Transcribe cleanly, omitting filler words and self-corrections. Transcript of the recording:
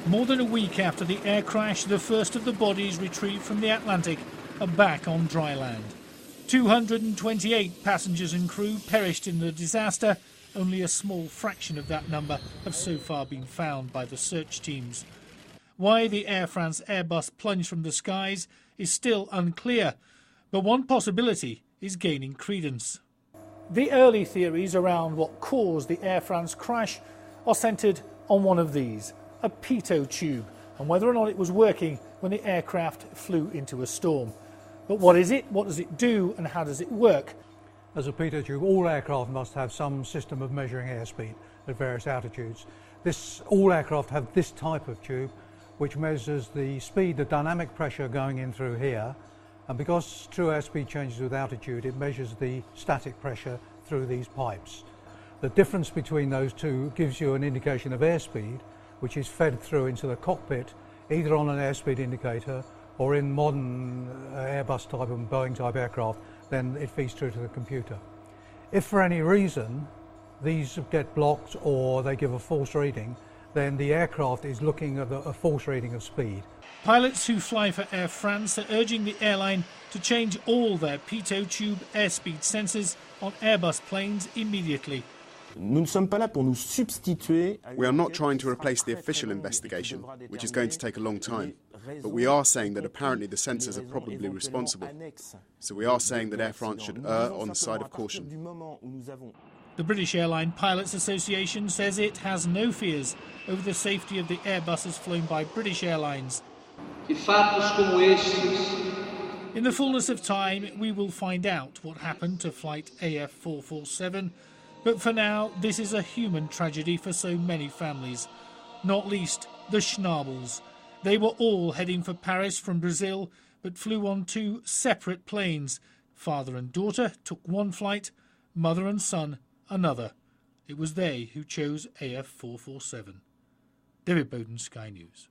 More than a week after the air crash, the first of the bodies retrieved from the Atlantic are back on dry land. 228 passengers and crew perished in the disaster. Only a small fraction of that number have so far been found by the search teams. Why the Air France Airbus plunged from the skies is still unclear, but one possibility is gaining credence. The early theories around what caused the Air France crash are centred on one of these, a pitot tube, and whether or not it was working when the aircraft flew into a storm. But what is it, what does it do, and how does it work? As a pitot tube, all aircraft must have some system of measuring airspeed at various altitudes. All aircraft have this type of tube, which measures the speed, the dynamic pressure going in through here, and because true airspeed changes with altitude, it measures the static pressure through these pipes. The difference between those two gives you an indication of airspeed, which is fed through into the cockpit, either on an airspeed indicator or in modern Airbus type and Boeing type aircraft, then it feeds through to the computer. If for any reason these get blocked or they give a false reading, then the aircraft is looking at a false reading of speed. Pilots who fly for Air France are urging the airline to change all their pitot tube airspeed sensors on Airbus planes immediately. We are not trying to replace the official investigation, which is going to take a long time, but we are saying that apparently the sensors are probably responsible. So we are saying that Air France should err on the side of caution. The British Airline Pilots Association says it has no fears over the safety of the Airbuses flown by British Airlines. In the fullness of time, we will find out what happened to flight AF447. But for now, this is a human tragedy for so many families, not least the Schnabels. They were all heading for Paris from Brazil, but flew on two separate planes. Father and daughter took one flight, mother and son another. It was they who chose AF447. David Bowden, Sky News.